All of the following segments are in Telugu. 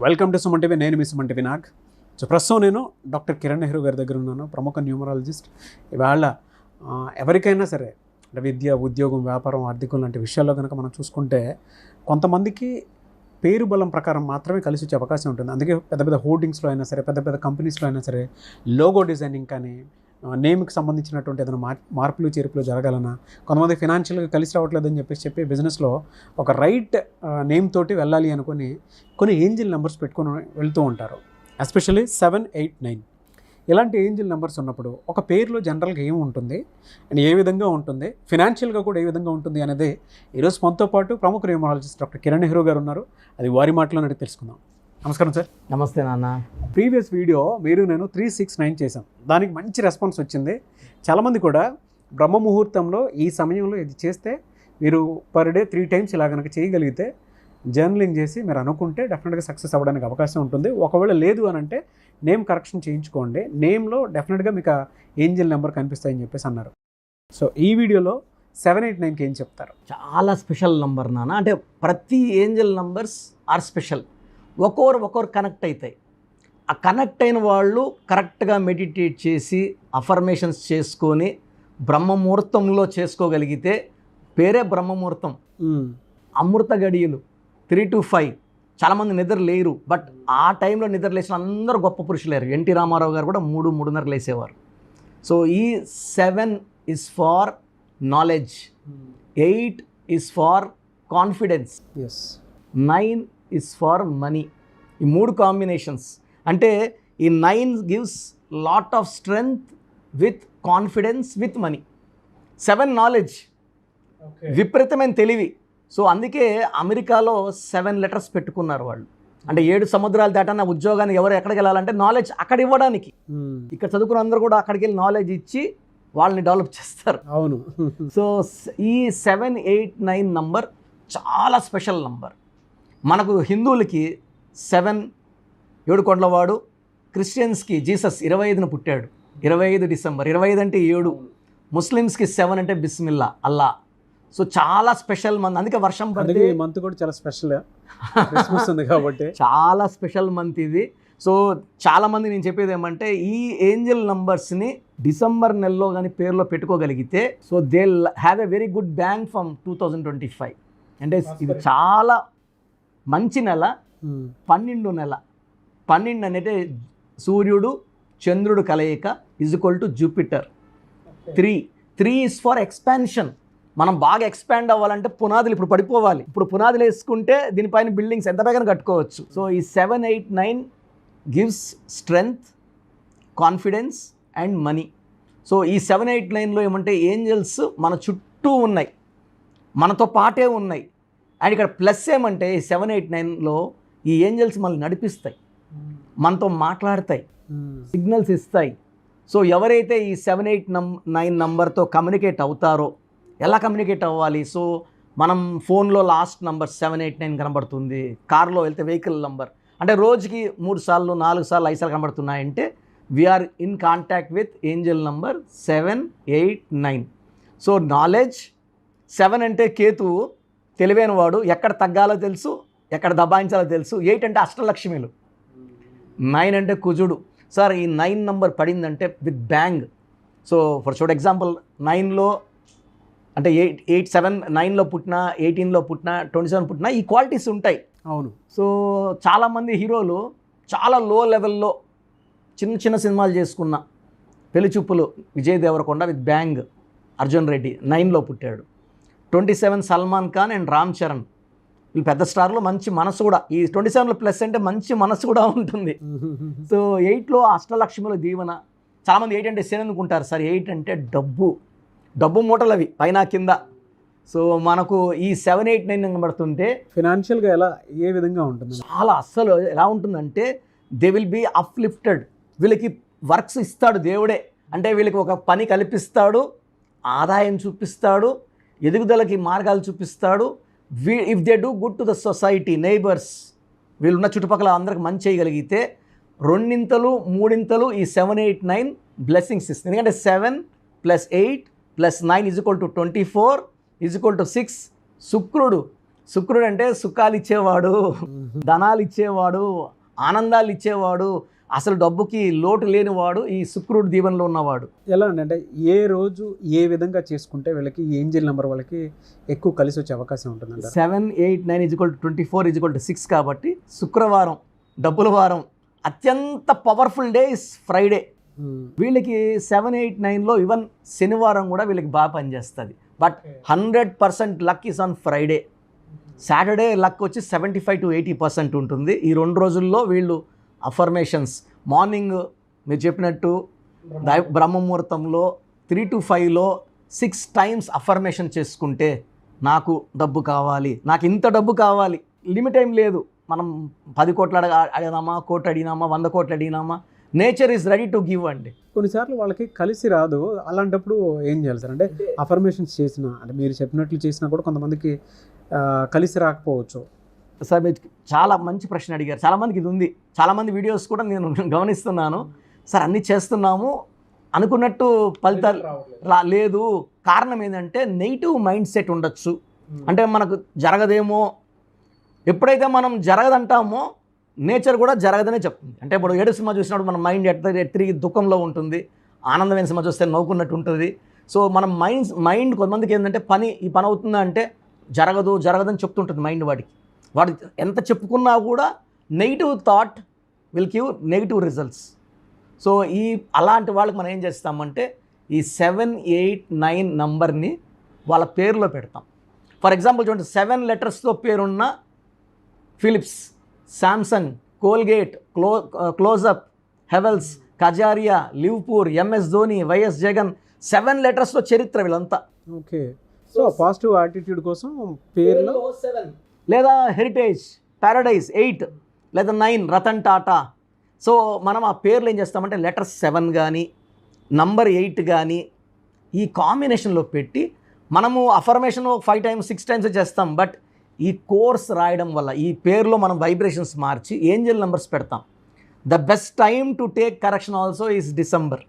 Welcome to Suman TV. నేను మీ సుమన్ టీవీ నాగ్. సో ప్రస్తుతం నేను డాక్టర్ కిరణ్ నెహ్రూ గారి దగ్గర ఉన్నాను, ప్రముఖ న్యూమరాలజిస్ట్. ఇవాళ ఎవరికైనా సరే అంటే విద్య, ఉద్యోగం, వ్యాపారం, ఆర్థికం లాంటి విషయాల్లో కనుక మనం చూసుకుంటే కొంతమందికి పేరు బలం ప్రకారం మాత్రమే కలిసి వచ్చే అవకాశం ఉంటుంది. అందుకే పెద్ద పెద్ద హోర్డింగ్స్లో అయినా సరే, పెద్ద పెద్ద కంపెనీస్లో అయినా సరే లోగో డిజైనింగ్ కానీ, నేమ్కి సంబంధించినటువంటి ఏదైనా మార్పులు చేర్పులు జరగాలన్నా, కొంతమంది ఫినాన్షియల్గా కలిసి రావట్లేదని చెప్పి బిజినెస్లో ఒక రైట్ నేమ్ తోటి వెళ్ళాలి అనుకుని కొన్ని ఏంజిల్ నెంబర్స్ పెట్టుకొని వెళ్తూ ఉంటారు. ఎస్పెషల్లీ 7, 8, 9 ఇలాంటి ఏంజిల్ నెంబర్స్ ఉన్నప్పుడు ఒక పేరులో జనరల్గా ఏమి ఉంటుంది అండ్ ఏ విధంగా ఉంటుంది, ఫినాన్షియల్గా కూడా ఏ విధంగా ఉంటుంది అనేది ఈరోజు మనతో పాటు ప్రముఖ న్యూమరాలజిస్ట్ డాక్టర్ కిరణ్ నెహ్రూ గారు ఉన్నారు. అది వారి మాటలో అడిగి తెలుసుకుందాం. నమస్కారం సార్. నమస్తే నాన్న. ప్రీవియస్ వీడియో నేను 369 చేశాం, దానికి మంచి రెస్పాన్స్ వచ్చింది. చాలామంది కూడా బ్రహ్మ ముహూర్తంలో ఈ సమయంలో ఇది చేస్తే మీరు పర్ డే 3 times ఇలా కనుక చేయగలిగితే, జర్నలింగ్ చేసి మీరు అనుకుంటే డెఫినెట్గా సక్సెస్ అవ్వడానికి అవకాశం ఉంటుంది. ఒకవేళ లేదు అని అంటే నేమ్ కరెక్షన్ చేయించుకోండి, నేమ్లో డెఫినెట్గా మీకు ఏంజిల్ నెంబర్ కనిపిస్తాయని చెప్పేసి అన్నారు. సో ఈ వీడియోలో 789కి ఏం చెప్తారు? చాలా స్పెషల్ నంబర్ నాన్న. అంటే ప్రతి ఏంజల్ నంబర్స్ ఆర్ స్పెషల్. ఒక్కొరు కనెక్ట్ అవుతాయి. ఆ కనెక్ట్ అయిన వాళ్ళు కరెక్ట్గా మెడిటేట్ చేసి అఫర్మేషన్స్ చేసుకొని బ్రహ్మముహూర్తంలో చేసుకోగలిగితే, పేరే బ్రహ్మముహూర్తం, అమృత గడియలు 3 to 5. చాలామంది నిద్ర లేరు, బట్ ఆ టైంలో నిద్ర లేచిన అందరూ గొప్ప పురుషులేరు. ఎన్టీ రామారావు గారు కూడా 3-3:30 లేసేవారు. సో ఈ 7 is for knowledge, 8 is for confidence, 9 is for money. ఈ 3 కాంబినేషన్స్ అంటే ఈ 9 gives lot of strength with confidence with money. 7 knowledge, విపరీతమైన తెలివి. సో అందుకే అమెరికాలో 7 letters పెట్టుకున్నారు వాళ్ళు. అంటే 7 సముద్రాలు దాటన్న ఉద్యోగానికి ఎవరు ఎక్కడికి వెళ్ళాలంటే నాలెడ్జ్ అక్కడ ఇవ్వడానికి. ఇక్కడ చదువుకున్న అందరూ కూడా అక్కడికి వెళ్ళి నాలెడ్జ్ ఇచ్చి వాళ్ళని డెవలప్ చేస్తారు. అవును. సో ఈ 7, 8, 9 నంబర్ చాలా స్పెషల్ నంబర్. మనకు హిందువులకి 7 7 కొండలవాడు, క్రిస్టియన్స్కి జీసస్ 25న పుట్టాడు, 25 డిసెంబర్. 25 అంటే 7. ముస్లిమ్స్కి 7 అంటే బిస్మిల్లా, అల్లా. సో చాలా స్పెషల్ మంత్. అందుకే వర్షం పడితే మంత్ కూడా చాలా స్పెషల్, క్రిస్మస్ ఉంది కాబట్టి చాలా స్పెషల్ మంత్ ఇది. సో చాలామంది నేను చెప్పేది ఏమంటే, ఈ ఏంజల్ నంబర్స్ని డిసెంబర్ నెలలో కానీ పేరులో పెట్టుకోగలిగితే, so they have a very good bank from 2025. అంటే ఇది చాలా మంచి నెల. 12 నెల. 12 అనేది సూర్యుడు చంద్రుడు కలయిక equal to Jupiter. 3 is for expansion. మనం బాగా ఎక్స్పాండ్ అవ్వాలంటే పునాదులు ఇప్పుడు పడిపోవాలి. ఇప్పుడు పునాదులు వేసుకుంటే దీనిపైన బిల్డింగ్స్ ఎంత బాగా కట్టుకోవచ్చు. సో ఈ 7, 8, 9 gives strength, confidence and money. So ఈ 7, 8, 9లో ఏమంటే ఏంజల్స్ మన చుట్టూ ఉన్నాయి, మనతో పాటే ఉన్నాయి. అండ్ ఇక్కడ ప్లస్ ఏమంటే ఈ 7, 8, 9లో ఈ ఏంజల్స్ మనల్ని నడిపిస్తాయి, మనతో మాట్లాడతాయి, సిగ్నల్స్ ఇస్తాయి. సో ఎవరైతే ఈ 7, 8, 9 నంబర్తో కమ్యూనికేట్ అవుతారో, ఎలా కమ్యూనికేట్ అవ్వాలి? సో మనం ఫోన్లో లాస్ట్ నంబర్ 7, 8, 9 కనబడుతుంది. కార్లో వెళ్తే వెహికల్ నంబర్ అంటే రోజుకి 3 సార్లు 4 సార్లు 5 సార్లు కనబడుతున్నాయంటే we are in contact with angel number 7, 8, 9. So knowledge. 7 అంటే కేతువు, తెలివైన వాడు, ఎక్కడ తగ్గాలో తెలుసు, ఎక్కడ దబాయించాలో తెలుసు. 8 అంటే అష్టలక్ష్మిలు. 9 అంటే కుజుడు. సార్ ఈ 9 నంబర్ పడిందంటే with bang. So for example 9లో అంటే 8, 7, 9లో పుట్టినా, 18లో పుట్టినా, 27 పుట్టినా ఈ క్వాలిటీస్ ఉంటాయి. అవును. సో చాలామంది హీరోలు చాలా లో లెవెల్లో చిన్న సినిమాలు చేసుకున్న, పెళ్లి చూపులు విజయ్ దేవరకొండ విత్ బ్యాంగ్, అర్జున్ రెడ్డి 9లో పుట్టాడు. 27 సల్మాన్ ఖాన్ అండ్ రామ్ చరణ్, వీళ్ళు పెద్ద స్టార్లు, మంచి మనసు కూడా. ఈ 27లో ప్లస్ అంటే మంచి మనసు కూడా ఉంటుంది. సో 8లో అష్టలక్ష్మిల దీవెన. చాలామంది 8 అంటే శని అనుకుంటారు. సార్ 8 అంటే డబ్బు మూటలు అవి పైన కింద. సో మనకు ఈ 7, 8, 9 కనబడుతుంటే ఫినాన్షియల్గా ఏ విధంగా ఉంటుంది? చాలా అస్సలు ఎలా ఉంటుందంటే దే విల్ బీ అప్లిఫ్టెడ్. వీళ్ళకి వర్క్స్ ఇస్తాడు దేవుడే. అంటే వీళ్ళకి ఒక పని కల్పిస్తాడు, ఆదాయం చూపిస్తాడు, ఎదుగుదలకి మార్గాలు చూపిస్తాడు. If they do good to the society, neighbours, వీళ్ళున్న చుట్టుపక్కల అందరికి మంచి చేయగలిగితే 2 3 ఈ 7, 8, 9 బ్లెస్సింగ్స్ ఇస్తుంది. ఎందుకంటే 7 + 8 + 9 = 24 = 6. శుక్రుడు శుక్రుడు అంటే సుఖాలు ఇచ్చేవాడు, ధనాలు ఇచ్చేవాడు, ఆనందాలు ఇచ్చేవాడు, అసలు డబ్బుకి లోటు లేనివాడు ఈ శుక్రుడు దీవెనలో ఉన్నవాడు. ఎలా అంటే ఏ రోజు ఏ విధంగా చేసుకుంటే వీళ్ళకి ఏంజిల్ నెంబర్ వాళ్ళకి ఎక్కువ కలిసి వచ్చే అవకాశం ఉంటుందంట? 7, 8, 9 = 24 = 6 కాబట్టి శుక్రవారం డబ్బుల వారం. అత్యంత పవర్ఫుల్ డే ఇస్ ఫ్రైడే. వీళ్ళకి 7, 8, 9లో ఈవెన్ శనివారం కూడా వీళ్ళకి బాగా పనిచేస్తుంది. But 100% luck is on Friday. Saturday luck వచ్చి 75 to 80% ఉంటుంది. ఈ 2 రోజుల్లో వీళ్ళు అఫర్మేషన్స్ మార్నింగ్ మీరు చెప్పినట్టు బ్రహ్మముహూర్తంలో 3 to 5లో 6 times అఫర్మేషన్ చేసుకుంటే నాకు డబ్బు కావాలి, నాకు ఇంత డబ్బు కావాలి, లిమిట్ ఏం లేదు. మనం 10 కోట్లు అడిగినామా, 1 కోటి అడిగినామా, 100 కోట్లు అడిగినామా, nature is ready to give అండి. కొన్నిసార్లు వాళ్ళకి కలిసి రాదు. అలాంటప్పుడు ఏం చేయాలి సార్? అంటే అఫర్మేషన్స్ చేసినా, అంటే మీరు చెప్పినట్లు చేసినా కూడా కొంతమందికి కలిసి రాకపోవచ్చు. సార్ మీరు చాలా మంచి ప్రశ్న అడిగారు. చాలామందికి ఇది ఉంది. చాలామంది వీడియోస్ కూడా నేను గమనిస్తున్నాను. సార్ అన్నీ చేస్తున్నాము అనుకున్నట్టు ఫలితాలు లేదు. కారణం ఏంటంటే నెగిటివ్ మైండ్ సెట్ ఉండొచ్చు. అంటే మనకు జరగదేమో, ఎప్పుడైతే మనం జరగదంటామో నేచర్ కూడా జరగదనే చెప్తుంది. అంటే ఇప్పుడు ఏడు సినిమా చూసినప్పుడు మన మైండ్ తిరిగి దుఃఖంలో ఉంటుంది, ఆనందమైన సినిమా చూస్తే నవ్వుకున్నట్టు ఉంటుంది. సో మనం మైండ్ కొంతమందికి ఏంటంటే ఈ పని అవుతుందా అంటే జరగదని చెప్తుంటుంది మైండ్. వాడు ఎంత చెప్పుకున్నా కూడా negative thought will give negative results. So అలాంటి వాళ్ళకి మనం ఏం చేస్తామంటే ఈ 7, 8, 9 నంబర్ని వాళ్ళ పేరులో పెడతాం. ఫర్ ఎగ్జాంపుల్ చూడండి, 7 letersతో పేరున్న Philips, Samsung, Colgate, Closeup, Havells, Kajaria, Livpure, MS Dhoni, YS Jagan, 7 letersతో చరిత్ర వీళ్ళంతా. ఓకే. సో పాజిటివ్ యాటిట్యూడ్ కోసం పేరులో 7, లేదా హెరిటేజ్, పారడైజ్ 8, లేదా 9 రతన్ టాటా. సో మనం ఆ పేర్లు ఏం చేస్తామంటే లెటర్ 7 కానీ నంబర్ 8 కానీ ఈ కాంబినేషన్లో పెట్టి మనము అఫర్మేషన్ 5 times 6 times చేస్తాం. బట్ ఈ కోర్స్ రాయడం వల్ల ఈ పేరులో మనం వైబ్రేషన్స్ మార్చి ఏంజల్ నెంబర్స్ పెడతాం. The best time to take correction also is December.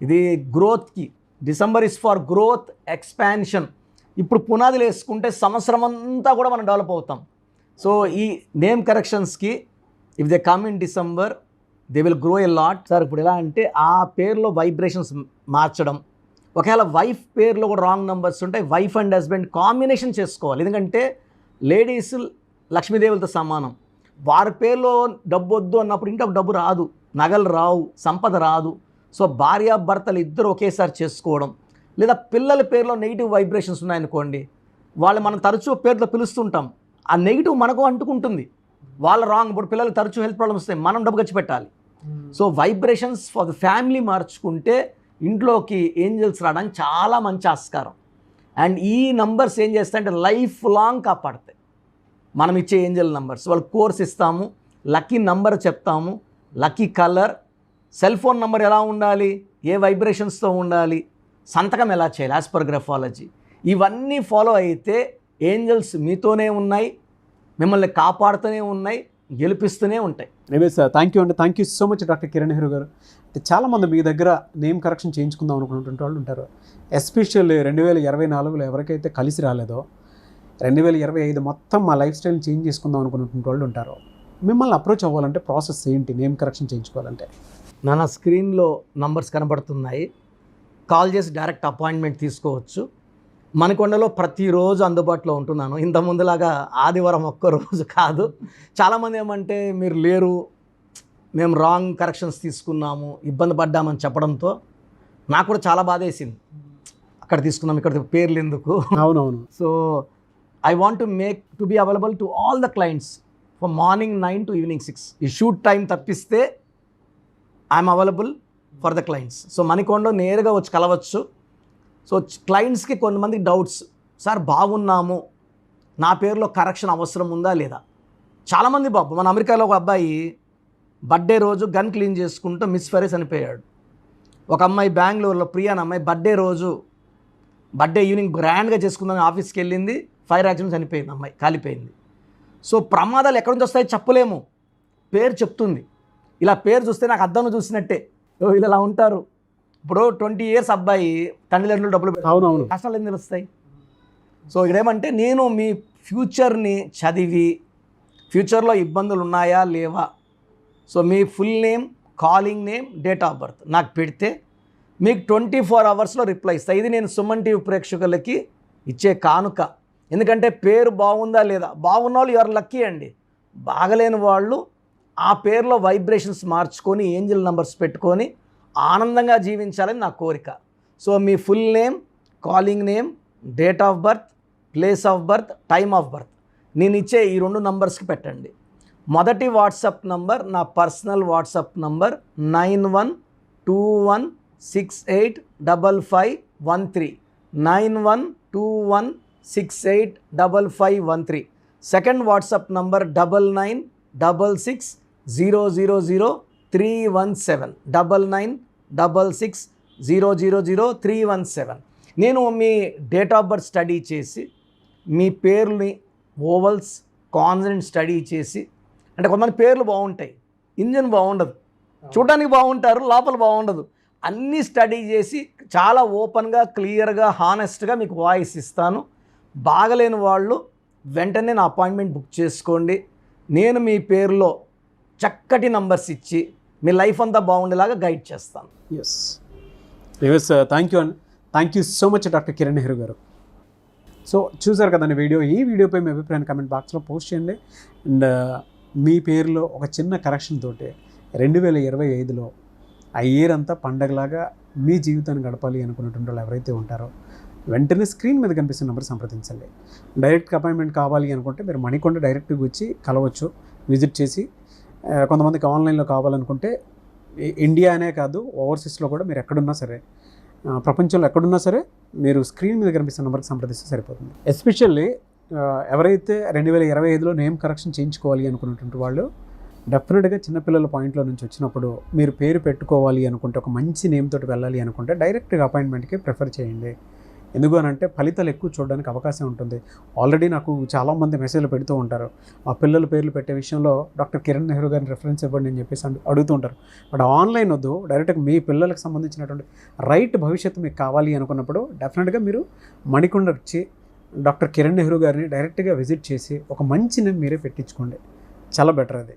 ఇది గ్రోత్కి. December is for growth, expansion. ఇప్పుడు పునాదులు వేసుకుంటే సంవత్సరం అంతా కూడా మనం డెవలప్ అవుతాం. సో ఈ నేమ్ కరెక్షన్స్కి if they come in December they will grow a lot. Sir ఇప్పుడు ఎలా అంటే ఆ పేరులో వైబ్రేషన్స్ మార్చడం. ఒకవేళ వైఫ్ పేరులో కూడా రాంగ్ నెంబర్స్ ఉంటాయి, వైఫ్ అండ్ హస్బెండ్ కాంబినేషన్ చేసుకోవాలి. ఎందుకంటే లేడీస్ లక్ష్మీదేవులతో సమానం. వారి పేరులో డబ్బు వద్దు అన్నప్పుడు ఇంట్లో డబ్బు రాదు, నగలు రావు, సంపద రాదు. సో భార్యాభర్తలు ఇద్దరు ఒకేసారి చేసుకోవడం, లేదా పిల్లల పేరులో నెగిటివ్ వైబ్రేషన్స్ ఉన్నాయనుకోండి, వాళ్ళు మనం తరచూ పేరుతో పిలుస్తుంటాం, ఆ నెగిటివ్ మనకు అంటుకుంటుంది. వాళ్ళ రాంగ్. ఇప్పుడు పిల్లలు తరచూ హెల్త్ ప్రాబ్లమ్స్ వస్తాయి, మనం డబ్బు ఖర్చు పెట్టాలి. So vibrations for the family మార్చుకుంటే ఇంట్లోకి ఏంజల్స్ రావడానికి చాలా మంచి ఆస్కారం. అండ్ ఈ నంబర్స్ ఏం చేస్తాయంటే లైఫ్ లాంగ్ కాపాడతాయి. మనం ఇచ్చే ఏంజల్ నంబర్స్ వాళ్ళు కోర్స్ ఇస్తాము, లక్కీ నంబర్ చెప్తాము, lucky colour, cell phone number ఎలా ఉండాలి, ఏ వైబ్రేషన్స్తో ఉండాలి, సంతకం ఎలా చేయాలి యాజ్ పర్ గ్రఫాలజీ. ఇవన్నీ ఫాలో అయితే ఏంజల్స్ మీతోనే ఉన్నాయి, మిమ్మల్ని కాపాడుతూనే ఉన్నాయి, గెలిపిస్తూనే ఉంటాయి. ఎనివే సార్, థ్యాంక్ యూ అండి. Thank you so much doctor Kiran Nehru గారు. చాలామంది మీ దగ్గర నేమ్ కరెక్షన్ చేయించుకుందాం అనుకున్నటువంటి వాళ్ళు ఉంటారు. ఎస్పెషల్లీ 2024లో ఎవరికైతే కలిసి రాలేదో 2025 మొత్తం మా లైఫ్ స్టైల్ని చేంజ్ చేసుకుందాం అనుకున్నటువంటి వాళ్ళు ఉంటారు. మిమ్మల్ని అప్రోచ్ అవ్వాలంటే ప్రాసెస్ ఏంటి? నేమ్ కరెక్షన్ చేయించుకోవాలంటే నా స్క్రీన్లో నంబర్స్ కనబడుతున్నాయి, కాల్ చేసి డైరెక్ట్ అపాయింట్మెంట్ తీసుకోవచ్చు. మనకొండలో ప్రతిరోజు అందుబాటులో ఉంటున్నాను. ఇంత ముందులాగా ఆదివారం ఒక్కరోజు కాదు. చాలామంది ఏమంటే మీరు లేరు, మేము రాంగ్ కరెక్షన్స్ తీసుకున్నాము, ఇబ్బంది పడ్డామని చెప్పడంతో నాకు కూడా చాలా బాధ వేసింది. అక్కడ తీసుకున్నాం, ఇక్కడ పేర్లు ఎందుకు. అవునవును. So I want to be available to all the clients from morning 9 to evening 6. ఈ షూట్ టైం తప్పిస్తే I'm available for the clients. So మనకొండ నేరుగా వచ్చి కలవచ్చు. సో క్లయింట్స్కి కొంతమందికి డౌట్స్, సార్ బాగున్నాము, నా పేరులో కరెక్షన్ అవసరం ఉందా లేదా. చాలామంది బాబు, మన అమెరికాలో ఒక అబ్బాయి బర్త్డే రోజు గన్ క్లీన్ చేసుకుంటూ మిస్ ఫెరెస్ చనిపోయాడు. ఒక అమ్మాయి బెంగళూరులో ప్రియా అనే అమ్మాయి బర్త్డే ఈవినింగ్ గ్రాండ్గా చేసుకుందని ఆఫీస్కి వెళ్ళింది, ఫైర్ యాక్సిడెంట్ చనిపోయింది, అమ్మాయి కాలిపోయింది. సో ప్రమాదాలు ఎక్కడి నుంచి వస్తాయో చెప్పలేము, పేరు చెప్తుంది. ఇలా పేరు చూస్తే నాకు అద్దంలో చూసినట్టే, వీళ్ళు ఇలా ఉంటారు. ఇప్పుడు 20 years అబ్బాయి తల్లిదండ్రులు డబ్బులు అవునవును కష్టాలు ఏం తెలుస్తాయి. సో ఇక్కడేమంటే నేను మీ ఫ్యూచర్ని చదివి ఫ్యూచర్లో ఇబ్బందులు ఉన్నాయా లేవా, so me full name, calling name, date of birth నాకు పెడితే మీకు 24 అవర్స్లో రిప్లై ఇస్తాను. ఇది నేను సుమన్ టీవీ ప్రేక్షకులకి ఇచ్చే కానుక. ఎందుకంటే పేరు బాగుందా లేదా, బాగున్న వాళ్ళు యువర్ లక్కీ అండి, బాగలేని వాళ్ళు ఆ పేరులో వైబ్రేషన్స్ మార్చుకొని ఏంజల్ నంబర్స్ పెట్టుకొని ఆనందంగా జీవించాలని నా కోరిక. So me full name, calling name, date of birth, place of birth, time of birth నేను ఇచ్చే ఈ 2 నంబర్స్కి పెట్టండి. మొదటి వాట్సాప్ నంబర్ నా personal WhatsApp number 9121685513, 9121685513. Second WhatsApp number 9966000317, 9966000317. నేను మీ డేట్ ఆఫ్ బర్త్ స్టడీ చేసి మీ పేరుని ఓవల్స్, కాన్సనెంట్ స్టడీ చేసి, అంటే కొంతమంది పేర్లు బాగుంటాయి, ఇంజన్ బాగుండదు, చూడడానికి బాగుంటారు, లోపల బాగుండదు, అన్నీ స్టడీ చేసి చాలా ఓపెన్గా, క్లియర్గా, హానెస్ట్గా మీకు వాయిస్ ఇస్తాను. బాగలేని వాళ్ళు వెంటనే నా అపాయింట్మెంట్ బుక్ చేసుకోండి. నేను మీ పేరులో చక్కటి నంబర్స్ ఇచ్చి మీ లైఫ్ అంతా బాగుండేలాగా గైడ్ చేస్తాను. Yes thank you so much doctor Kiran Nehru గారు. సో చూసారు కదండి వీడియో. ఈ వీడియోపై మీ అభిప్రాయాన్ని కామెంట్ బాక్స్లో పోస్ట్ చేయండి. అండ్ మీ పేరులో ఒక చిన్న కరెక్షన్ తోటి 2025లో ఆ ఇయర్ అంతా పండగలాగా మీ జీవితాన్ని గడపాలి అనుకున్నటువంటి వాళ్ళు ఎవరైతే ఉంటారో వెంటనే స్క్రీన్ మీద కనిపిస్తున్న నెంబర్ సంప్రదించండి. డైరెక్ట్ అపాయింట్మెంట్ కావాలి అనుకుంటే మీరు మణికొండ డైరెక్ట్గా వచ్చి కలవచ్చు, విజిట్ చేసి. కొంతమందికి ఆన్లైన్లో కావాలనుకుంటే ఇండియా అనే కాదు, ఓవర్సీస్లో కూడా మీరు ఎక్కడున్నా సరే, ప్రపంచంలో ఎక్కడున్నా సరే మీరు స్క్రీన్ మీద కనిపిస్తున్న నెంబర్కి సంప్రదిస్తే సరిపోతుంది. ఎస్పెషల్లీ ఎవరైతే 2025లో నేమ్ కరెక్షన్ చేయించుకోవాలి అనుకున్నటువంటి వాళ్ళు డెఫినెట్గా చిన్నపిల్లల పాయింట్లో నుంచి వచ్చినప్పుడు మీరు పేరు పెట్టుకోవాలి అనుకుంటే, ఒక మంచి నేమ్ తోటి వెళ్ళాలి అనుకుంటే డైరెక్ట్గా అపాయింట్మెంట్కి ప్రిఫర్ చేయండి. ఎందుకు అని అంటే ఫలితాలు ఎక్కువ చూడడానికి అవకాశం ఉంటుంది. ఆల్రెడీ నాకు చాలామంది మెసేజ్లు పెడుతూ ఉంటారు, మా పిల్లల పేర్లు పెట్టే విషయంలో డాక్టర్ కిరణ్ నెహ్రూ గారిని రెఫరెన్స్ ఇవ్వండి అని చెప్పేసి అడుగుతూ ఉంటారు. బట్ ఆన్లైన్ వద్దు, డైరెక్ట్గా మీ పిల్లలకు సంబంధించినటువంటి రైట్ భవిష్యత్తు మీకు కావాలి అనుకున్నప్పుడు డెఫినెట్గా మీరు మణికొండ వచ్చి డాక్టర్ కిరణ్ నెహ్రూ గారిని డైరెక్ట్గా విజిట్ చేసి ఒక మంచి నేమ్ మీరే పెట్టించుకోండి. చాలా బెటర్ అది.